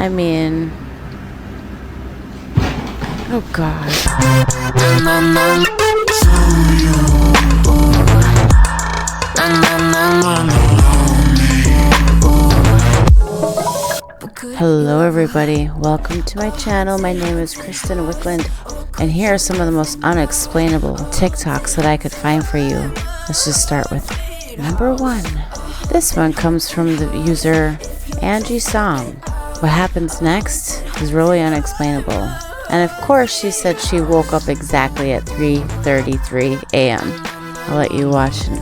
I mean, oh God. Hello everybody, welcome to my channel. My name is Christen Wicklund, and here are some of the most unexplainable TikToks that I could find for you. Let's just start with number 1. This one comes from the user Angie Song. What happens next is really unexplainable. And of course she said she woke up exactly at 3:33 a.m. I'll let you watch and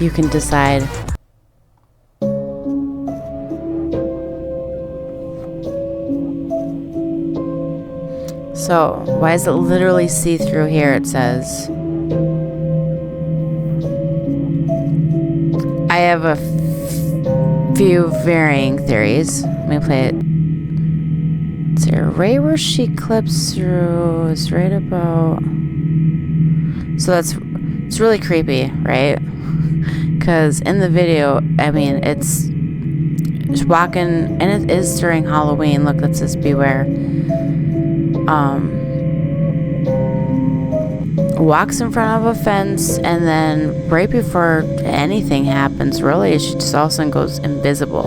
you can decide. So, why is it literally see-through here? It says, I have a few varying theories. Let me play it. It's right where she clips through is right about. So it's really creepy, right? Because in the video, I mean, it's walking, and it is during Halloween. Look, that says beware. Walks in front of a fence, and then right before anything happens, really, she just all of a sudden goes invisible.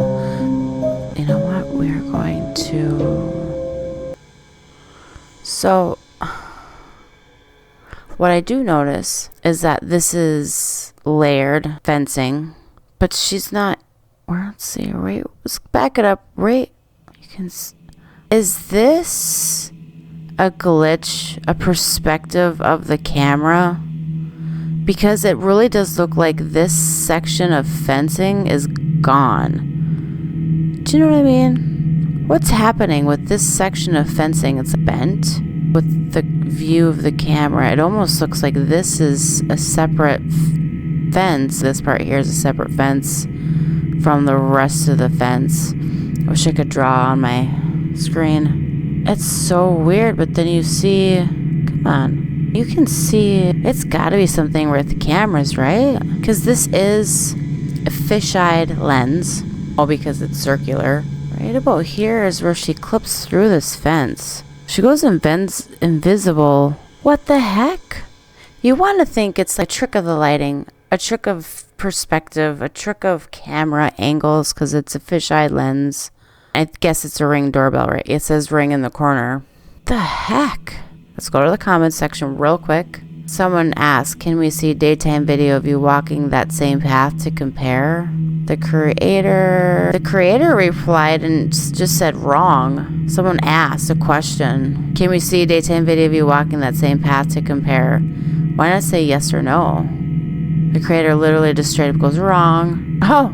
You know what? We're going to. So, what I do notice is that this is layered fencing, but she's not. Let's see. Right, let's back it up. Right, you can. Is this a glitch, a perspective of the camera? Because it really does look like this section of fencing is gone. Do you know what I mean? What's happening with this section of fencing? It's bent with the view of the camera. It almost looks like this is a separate fence. This part here is a separate fence from the rest of the fence. I wish I could draw on my screen. It's so weird, but then you see, come on, you can see it's got to be something with the cameras, right? Because this is a fisheye lens, all because it's circular. Right about here is where she clips through this fence. She goes invisible. What the heck? You want to think it's a trick of the lighting, a trick of perspective, a trick of camera angles, because it's a fisheye lens. I guess it's a Ring doorbell, right? It says Ring in the corner. The heck? Let's go to the comments section real quick. Someone asked, can we see daytime video of you walking that same path to compare? The creator replied and just said wrong. Someone asked a question. Can we see daytime video of you walking that same path to compare? Why not say yes or no? The creator literally just straight up goes wrong. Oh,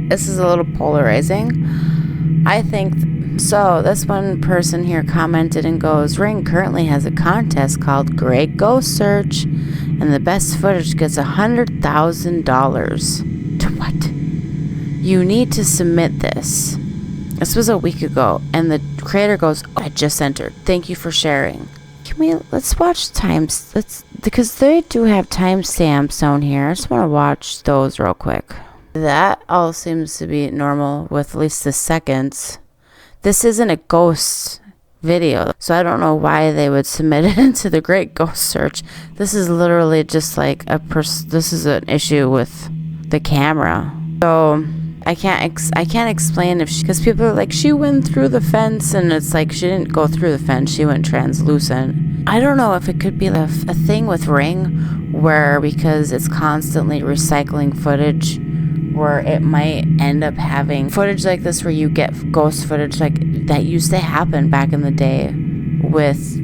this is a little polarizing. I think so. This one person here commented and goes, Ring currently has a contest called Great Ghost Search, and the best footage gets $100,000. To what? You need to submit this. This was a week ago, and the creator goes, I just entered. Thank you for sharing. Let's watch times. Because they do have timestamps down here. I just want to watch those real quick. That all seems to be normal with at least the seconds. This isn't a ghost video, so I don't know why they would submit it into the Great Ghost Search. This is literally just like this is an issue with the camera. So I can't explain if because people are like, she went through the fence, and it's like she didn't go through the fence, she went translucent. I don't know if it could be a thing with Ring where, because it's constantly recycling footage, where it might end up having footage like this where you get ghost footage like that used to happen back in the day with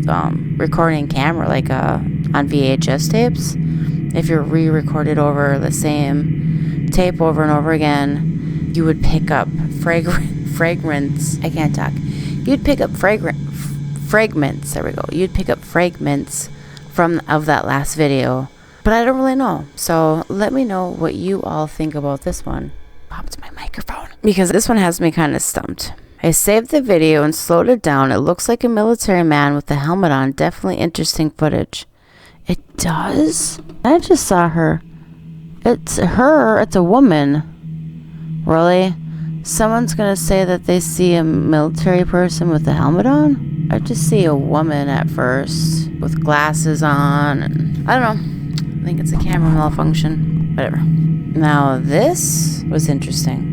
recording camera, like on VHS tapes. If you're re-recorded over the same tape over and over again, you would pick up fragments. I can't talk. You'd pick up fragments. There we go. You'd pick up fragments of that last video. But I don't really know. So let me know what you all think about this one. Popped my microphone. Because this one has me kind of stumped. I saved the video and slowed it down. It looks like a military man with a helmet on. Definitely interesting footage. It does? I just saw her. It's her. It's a woman. Really? Someone's gonna say that they see a military person with a helmet on. I just see a woman at first with glasses on, and I don't know. I think it's a camera malfunction. Whatever. Now this was interesting.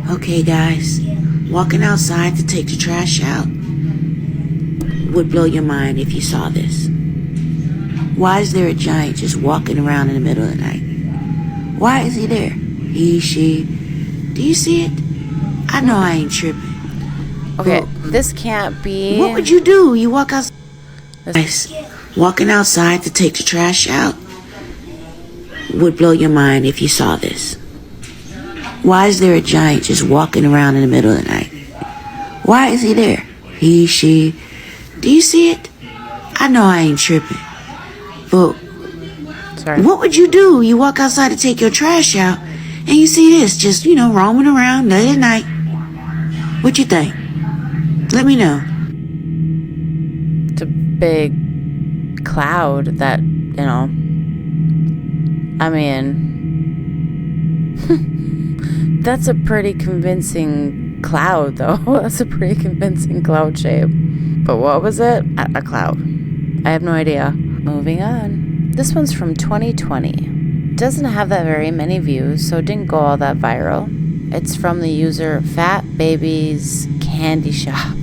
Okay, guys, walking outside to take the trash out would blow your mind if you saw this. Why is there a giant just walking around in the middle of the night? Why is he there? He, she. Do you see it? I know I ain't tripping. Okay, Well, this can't be. what would you do? You walk outside. Guys, walking outside to take the trash out would blow your mind if you saw this. Why is there a giant just walking around in the middle of the night? Why is he there? He, she. Do you see it? I know I ain't tripping. But Sorry. what would you do? You walk outside to take your trash out and you see this just, roaming around late at night. What you think? Let me know. It's a big cloud that, I mean, that's a pretty convincing cloud, though. That's a pretty convincing cloud shape. But what was it? A cloud. I have no idea. Moving on. This one's from 2020. Doesn't have that very many views, so it didn't go all that viral. It's from the user Fat Baby's Candy Shop.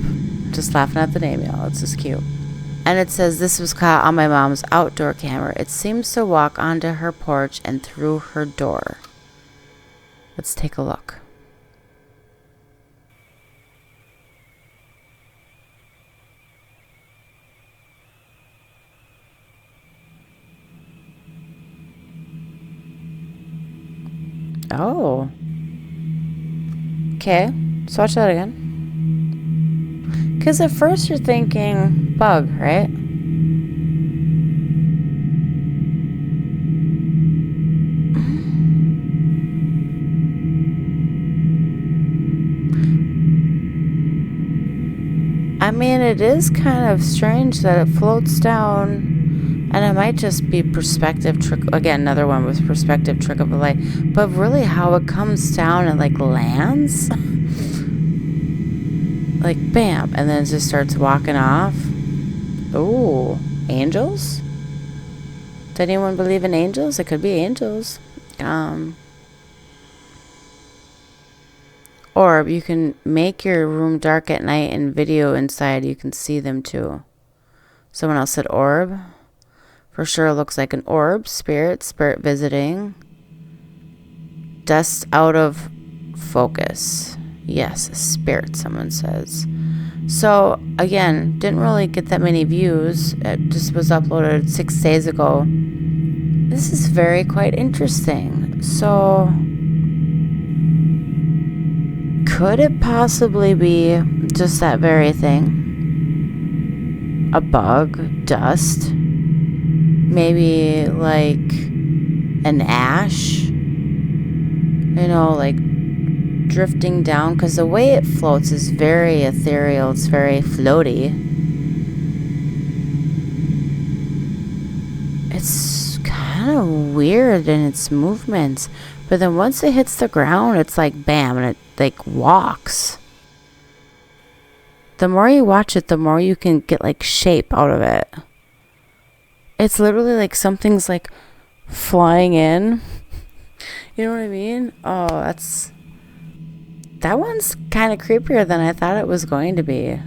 Just laughing at the name, y'all. It's just cute. And it says, this was caught on my mom's outdoor camera. It seems to walk onto her porch and through her door. Let's take a look. Oh. Okay, let's watch that again. Because at first you're thinking bug, right? I mean, it is kind of strange that it floats down. And it might just be perspective trick. Again, another one with perspective trick of a light. But really how it comes down and lands. Bam. And then it just starts walking off. Ooh. Angels? Does anyone believe in angels? It could be angels. Orb. You can make your room dark at night and video inside. You can see them too. Someone else said orb. For sure looks like an orb. Spirit visiting. Dust out of focus. Yes, a spirit, someone says. So, again, didn't really get that many views. It just was uploaded 6 days ago. This is quite interesting. So, could it possibly be just that very thing? A bug? Dust? Maybe an ash, drifting down, because the way it floats is very ethereal. It's very floaty. It's kind of weird in its movements, but then once it hits the ground, it's bam, and it walks. The more you watch it, the more you can get shape out of it. It's literally something's flying in. You know what I mean? Oh, that one's kind of creepier than I thought it was going to be.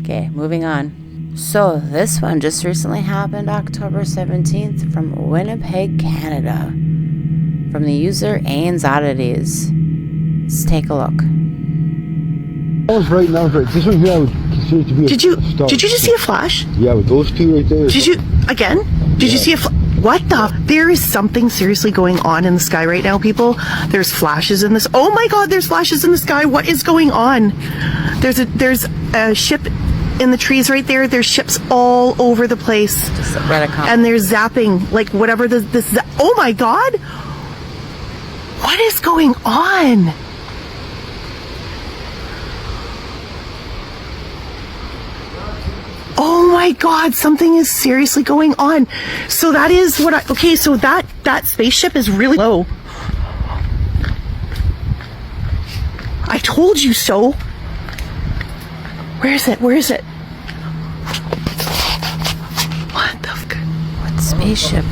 Okay, moving on. So this one just recently happened October 17th from Winnipeg, Canada. From the user Ains Oddities. Let's take a look. Right now, this one here I would consider to be Did you just see a flash? Yeah, with those two right there. Did you see a what the? There is something seriously going on in the sky right now, people. There's flashes in this. Oh my God, there's flashes in the sky. What is going on? There's a ship in the trees right there. There's ships all over the place. Just read a comment. And they're zapping whatever this. Oh my God. What is going on? Oh my God, something is seriously going on. So that is what okay, so that spaceship is really low. I told you so. Where is it? Where is it? What the fuck? What spaceship?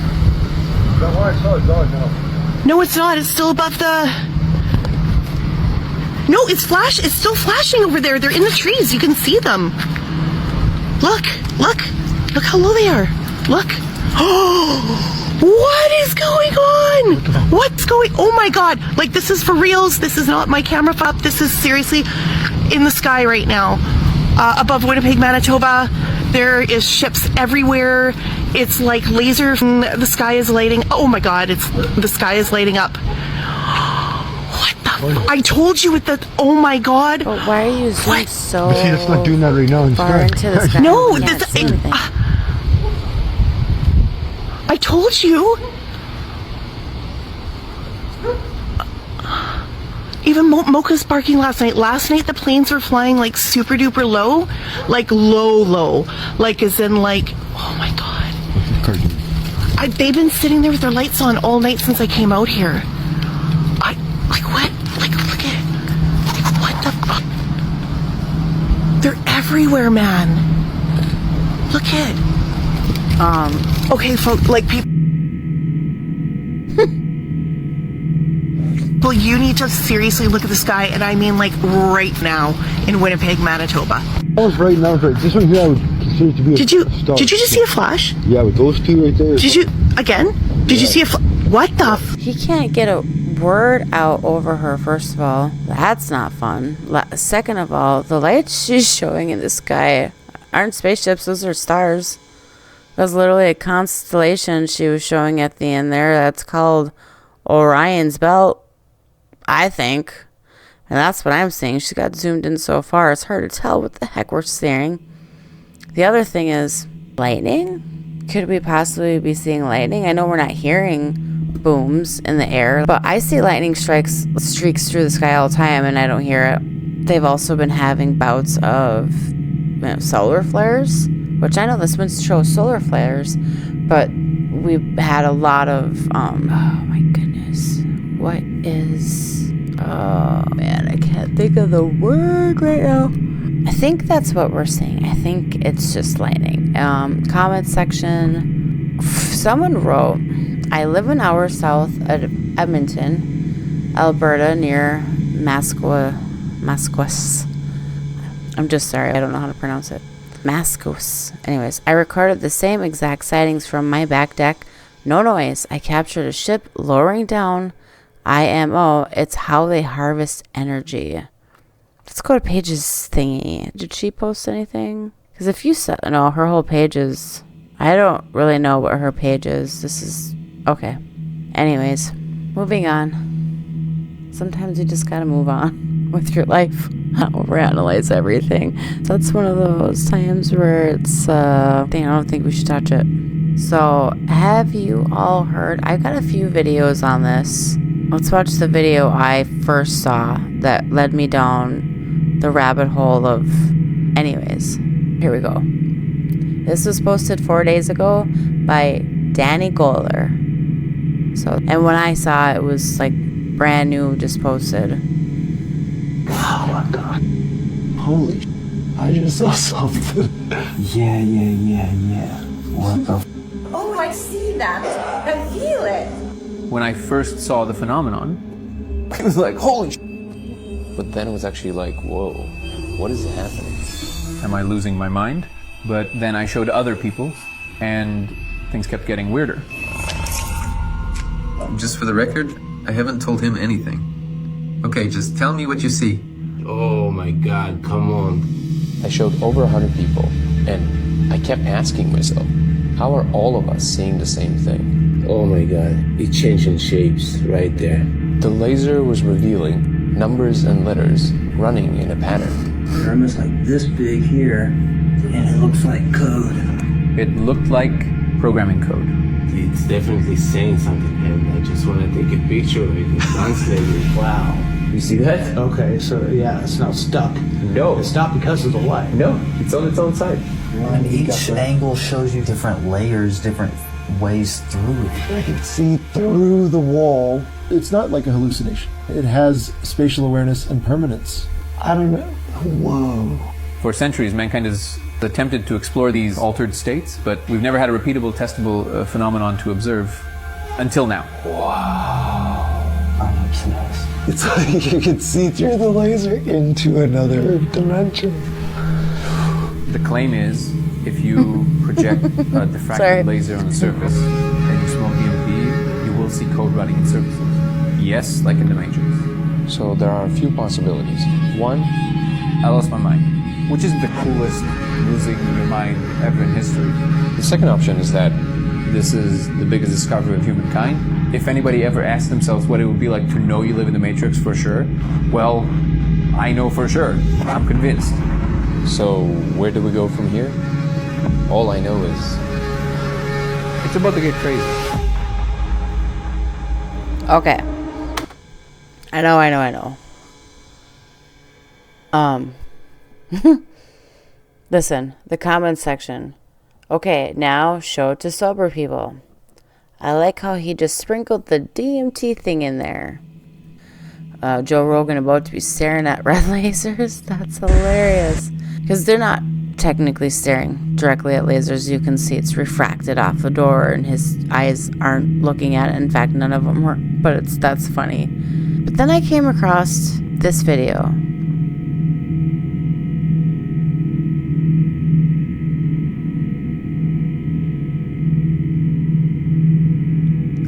No, it's not. It's still above the... No, it's still flashing over there. They're in the trees. You can see them. Look, look. Look how low they are. Look. Oh, what is going on? What's going... Oh my God. Like, this is for reals. This is not my camera up. This is seriously in the sky right now. Above Winnipeg, Manitoba. There is ships everywhere. It's like laser from the sky is lighting. Oh my God, the sky is lighting up. What the? I told you with the. Oh my God. But why are you zooming so See, it's not doing that right now. far into the sky? No, We can't see anything. I told you. Even Mocha's barking last night. Last night the planes were flying like super duper low. Like low. Like as in like, oh my God. They've been sitting there with their lights on all night since I came out here. Like what? Like look at it. Like what the fuck? They're everywhere, man. Look at. Okay, folks, like people. Well, you need to seriously look at the sky, and I mean like right now in Winnipeg, Manitoba. Oh, it's right now, right. This one here I would consider to be a star. Did you just see a flash? Yeah, with those two right there. Did you again? Did you see a what the? He can't get a word out over her, first of all. That's not fun. Second of all, the lights she's showing in the sky aren't spaceships, those are stars. That was literally a constellation she was showing at the end there. That's called Orion's Belt, I think. And that's what I'm seeing. She got zoomed in so far, it's hard to tell what the heck we're seeing. The other thing is lightning. Could we possibly be seeing lightning? I know we're not hearing booms in the air, but I see lightning streaks through the sky all the time and I don't hear it. They've also been having bouts of solar flares, which I know this one shows solar flares, but we've had a lot of oh my goodness, what is, oh man, I can't think of the word right now. I think that's what we're seeing. I think it's just lightning. Comment section, someone wrote, I live an hour south of Edmonton, Alberta, near Masquas. I'm just sorry, I don't know how to pronounce it. Mascos. Anyways, I recorded the same exact sightings from my back deck. No noise. I captured a ship lowering down IMO. It's how they harvest energy. Let's go to Paige's thingy. Did she post anything? Because if you said, no, her whole page is, I don't really know what her page is. This is, okay. Anyways, moving on. Sometimes you just gotta move on with your life. Not overanalyze everything. That's one of those times where it's, I don't think we should touch it. So, have you all heard? I've got a few videos on this. Let's watch the video I first saw that led me down the rabbit hole of... Anyways, here we go. This was posted 4 days ago by Danny Goller. So, and when I saw it, it was like brand new, just posted. Oh my God. Holy sh**. I just saw something. Yeah. What the Oh, I see that. I feel it. When I first saw the phenomenon, it was like, holy sh**. But then it was actually like, whoa, what is happening? Am I losing my mind? But then I showed other people, and things kept getting weirder. Just for the record, I haven't told him anything. Okay, just tell me what you see. Oh my God, come on. I showed over 100 people, and I kept asking myself, how are all of us seeing the same thing? Oh my God, it's changing shapes right there. The laser was revealing numbers and letters running in a pattern. They're almost like this big here, and it looks like code. It looked like programming code. It's definitely saying something, and I just want to take a picture of it and translate it. Wow. You see that? Okay, so yeah, it's not stuck. No. It's not because of the light. No, it's on its own side. And each angle shows you different layers, different ways through. I can see through the wall. It's not like a hallucination. It has spatial awareness and permanence. I don't know. Whoa. For centuries, mankind has attempted to explore these altered states, but we've never had a repeatable, testable phenomenon to observe until now. Wow. I'm obsessed. It's like you can see through the laser into another dimension. The claim is, if you project a diffracted laser on the surface and you smoke EMP, you will see code running in surfaces. Yes, like in the Matrix. So there are a few possibilities. One, I lost my mind, which is the coolest losing your mind ever in history. the second option is that This is the biggest discovery of humankind. If anybody ever asked themselves what it would be like to know you live in the Matrix for sure, well, I know for sure. I'm convinced. So where do we go from here? All I know is it's about to get crazy. Okay. I know. Listen, the comments section. Okay, now show it to sober people. I like how he just sprinkled the DMT thing in there. Joe Rogan about to be staring at red lasers. That's hilarious. Because they're not technically staring directly at lasers. You can see it's refracted off the door and his eyes aren't looking at it. In fact, none of them were. But that's funny. But then I came across this video.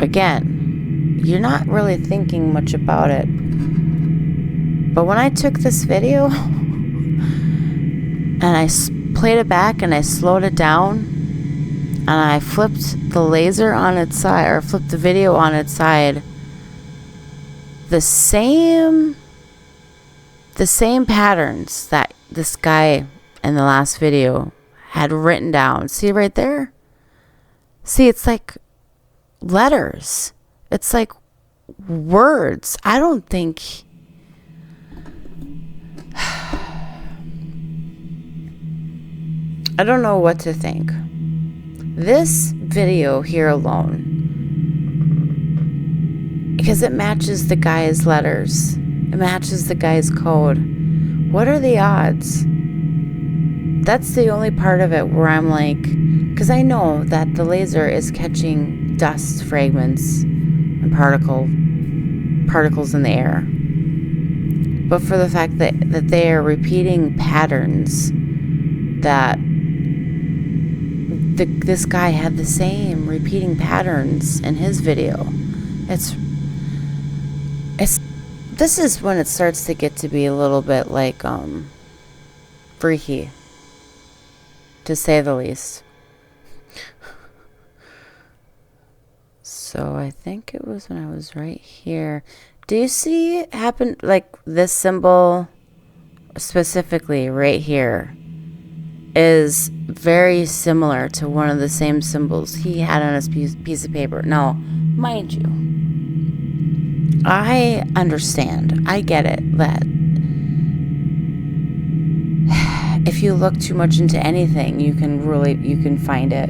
Again, you're not really thinking much about it. But when I took this video and I played it back and I slowed it down and I flipped the laser on its side, or flipped the video on its side, the same patterns that this guy in the last video had written down. See right there? See, it's like letters. It's like words. I don't know what to think. This video here alone, because it matches the guy's letters, it matches the guy's code. What are the odds? That's the only part of it where I'm like, because I know that the laser is catching dust fragments and particles in the air. But for the fact that they are repeating patterns, that this guy had the same repeating patterns in his video. This is when it starts to get to be a little bit like freaky, to say the least. So I think it was when I was right here. Do you see it happen, like this symbol specifically right here is very similar to one of the same symbols he had on his piece of paper. Now, mind you, I understand, I get it, that if you look too much into anything, you can find it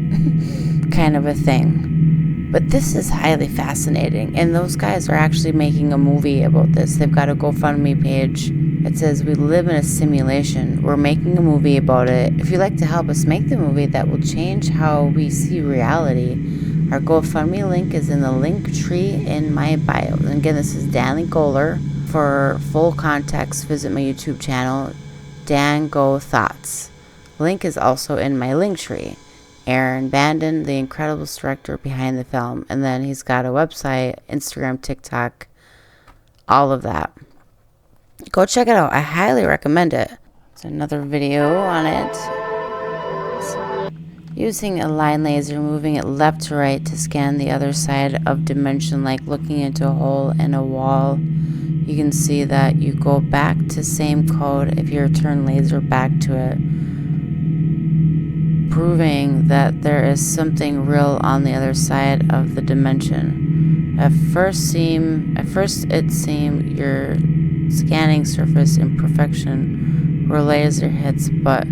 kind of a thing. But this is highly fascinating, and those guys are actually making a movie about this. They've got a GoFundMe page. It says, "We live in a simulation. We're making a movie about it. If you'd like to help us make the movie that will change how we see reality, our GoFundMe link is in the link tree in my bio." And again, this is Danley Goller. For full context, visit my YouTube channel, Dan Go Thoughts. Link is also in my link tree. Aaron Bandon, the incredible director behind the film. And then he's got a website, Instagram, TikTok, all of that. Go check it out. I highly recommend it. There's another video on it. Using a line laser, moving it left to right to scan the other side of dimension, like looking into a hole in a wall. You can see that you go back to same code if you return laser back to it, proving that there is something real on the other side of the dimension. At first it seemed your scanning surface imperfection where laser hits, but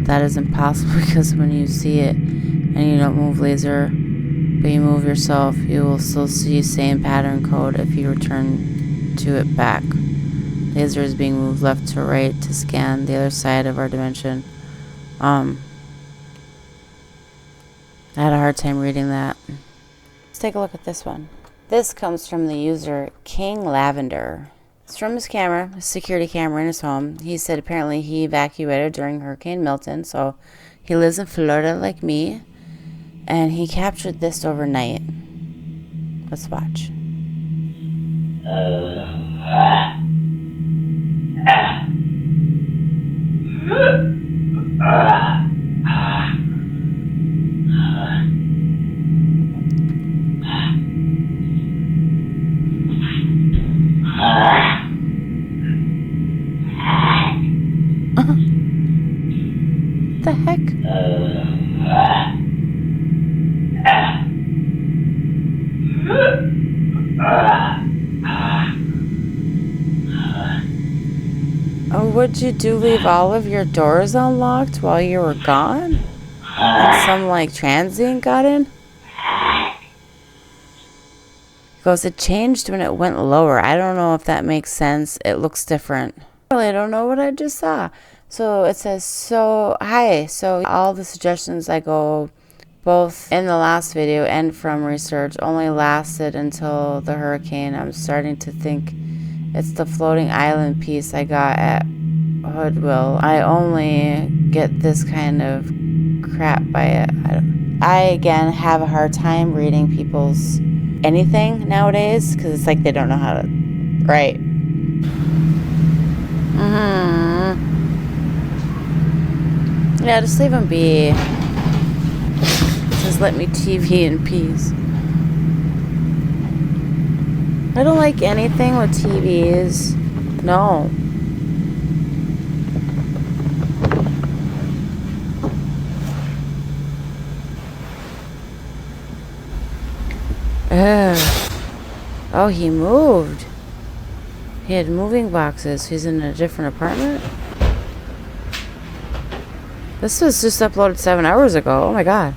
That is impossible because when you see it and you don't move laser, but you move yourself, you will still see same pattern code if you return to it back. Laser is being moved left to right to scan the other side of our dimension. I had a hard time reading that. Let's take a look at this one. This comes from the user King Lavender. It's from his camera, his security camera in his home. He said apparently he evacuated during Hurricane Milton, so he lives in Florida like me, and he captured this overnight. Let's watch. The heck? Oh, what'd you do? Leave all of your doors unlocked while you were gone? And some like transient got in? He goes, it changed when it went lower. I don't know if that makes sense. It looks different. Really, I don't know what I just saw. So it says, so all the suggestions I go both in the last video and from research only lasted until the hurricane. I'm starting to think it's the floating island piece I got at Hoodwill. I only get this kind of crap by it. I again have a hard time reading people's anything nowadays because it's like they don't know how to write. Yeah, just leave them be. Just let me TV in peace. I don't like anything with TVs. No. Ugh. Oh, he moved. He had moving boxes. He's in a different apartment. This was just uploaded 7 hours ago. Oh my god.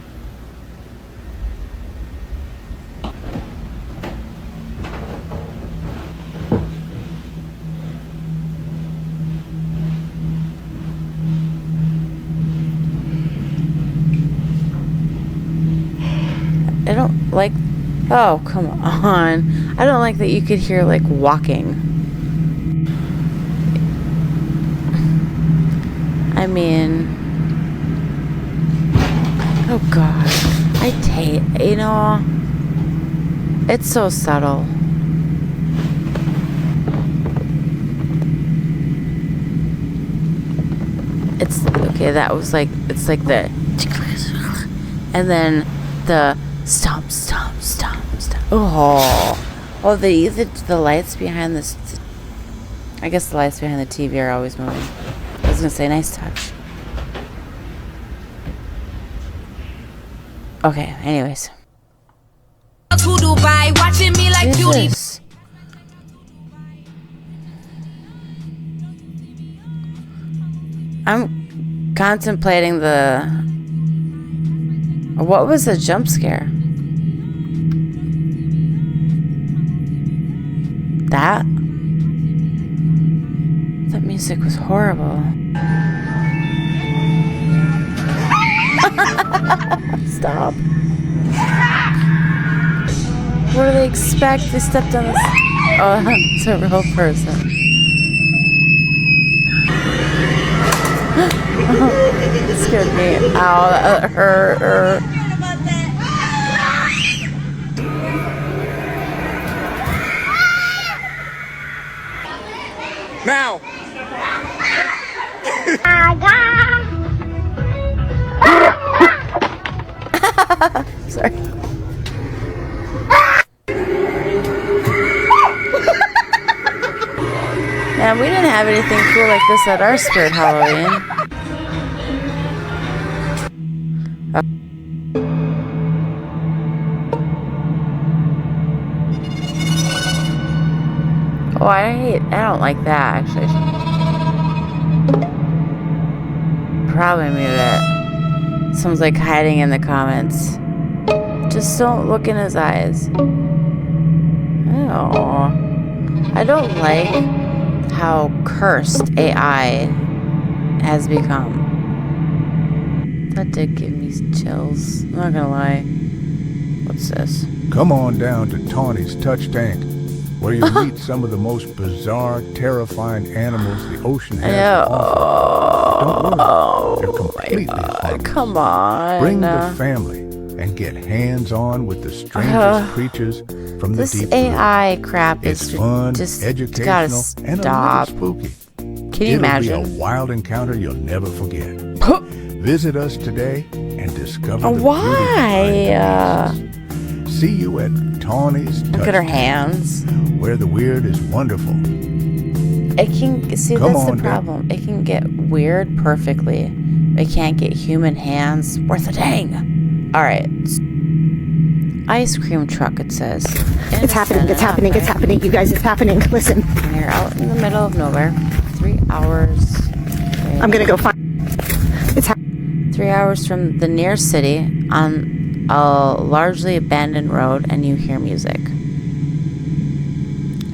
I don't like... Oh, come on. I don't like that you could hear, like, walking. I mean... Oh, God. I hate... You know... It's so subtle. It's... Okay, that was like... It's like the... And then the... Stomp, stomp, stomp, stomp. Oh, the lights behind this. I guess the lights behind the TV are always moving. I was gonna say, nice touch. Okay, anyways. Jesus. I'm contemplating the... What was the jump scare? That music was horrible. Stop. What do they expect? They stepped on this. Oh, it's a real person. It scared me. Ow, that hurt. Now! Sorry. Man, we didn't have anything cool like this at our Spirit Halloween. Oh, I don't like that, actually. probably mute it. Someone's like hiding in the comments. Just don't look in his eyes. Oh, I don't like how cursed AI has become. That did give me chills. I'm not gonna lie. What's this? Come on down to Tawny's Touch Tank, where you'll meet some of the most bizarre, terrifying animals the ocean has to offer. Don't worry, they're completely harmless. Come on. Bring the family and get hands-on with the strangest creatures from the deep blue. This AI crap It's is fun, just educational, and a little spooky. Can you imagine? It'll be a wild encounter you'll never forget. Visit us today and discover the Why? beauty. See you at Tawny's Touch Look at her Tank, hands. where the weird is wonderful. It can see. Come That's the on, problem. It can get weird perfectly. It can't get human hands worth a dang. All right. Ice cream truck. It says. It's happening. It's happening. It's happening. You guys, it's happening. Listen. You're out in the middle of nowhere. 3 hours. I'm gonna go find. It's 3 hours from the nearest city on a largely abandoned road, and you hear music.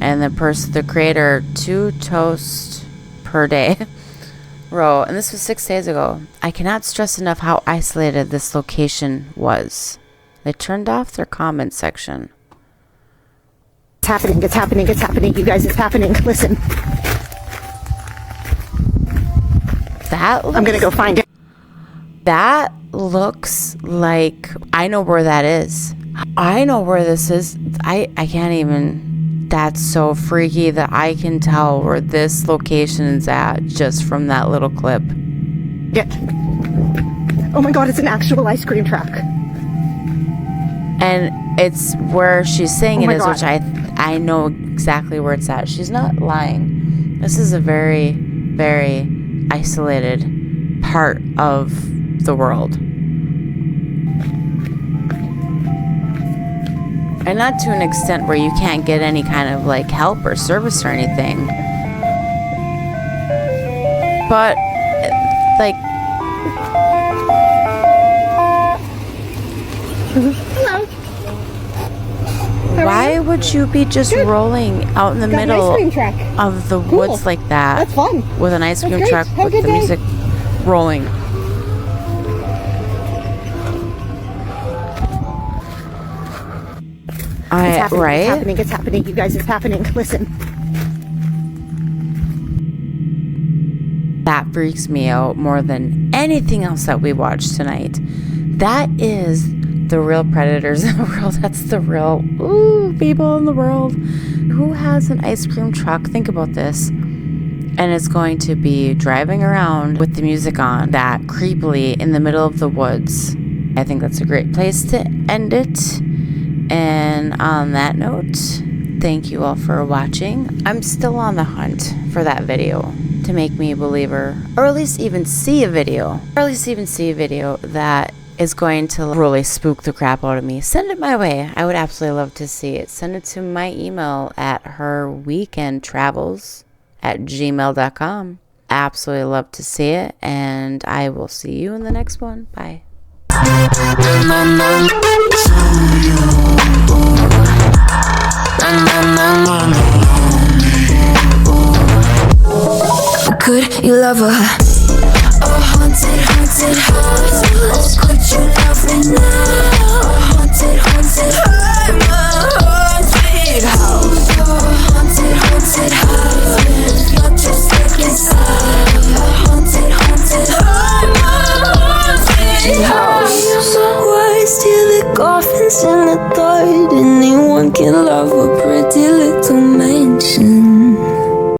And the creator, 2 toasts per day, wrote, and this was 6 days ago, I cannot stress enough how isolated this location was. They turned off their comment section. It's happening. It's happening. It's happening. You guys, it's happening. Listen. I'm gonna go find it. That looks like I know where that is. I know where this is. I can't even. That's so freaky that I can tell where this location is at just from that little clip. Yeah. Oh my god, it's an actual ice cream truck. And it's where she's saying it is, God. which I know exactly where it's at. She's not lying. This is a very, very isolated part of the world. And not to an extent where you can't get any kind of like help or service or anything. But like Hello. why would you be just rolling out in the Got an middle ice cream truck. of the Cool. woods like that? That's fun. With an ice That's cream great. truck Have a with good the day. music rolling. It's happening. Right? It's happening. It's happening. You guys, it's happening. Listen. That freaks me out more than anything else that we watched tonight. That is the real predators in the world. That's the real people in the world. Who has an ice cream truck? Think about this. And it's going to be driving around with the music on that creepily in the middle of the woods. I think that's a great place to end it. And on that note, thank you all for watching. I'm still on the hunt for that video to make me a believer, or at least even see a video, that is going to really spook the crap out of me. Send it my way. I would absolutely love to see it. Send it to my email at herweekendtravels@gmail.com. Absolutely love to see it, and I will see you in the next one. Bye. Could you love her? A haunted, haunted house. Oh, could you love me now? A haunted, haunted house. I'm a haunted house. A haunted, haunted house. You're just sick inside. A haunted, haunted house. I'm a haunted house. Some words till the coffins in the dirt. Anyone can love a pretty little mansion.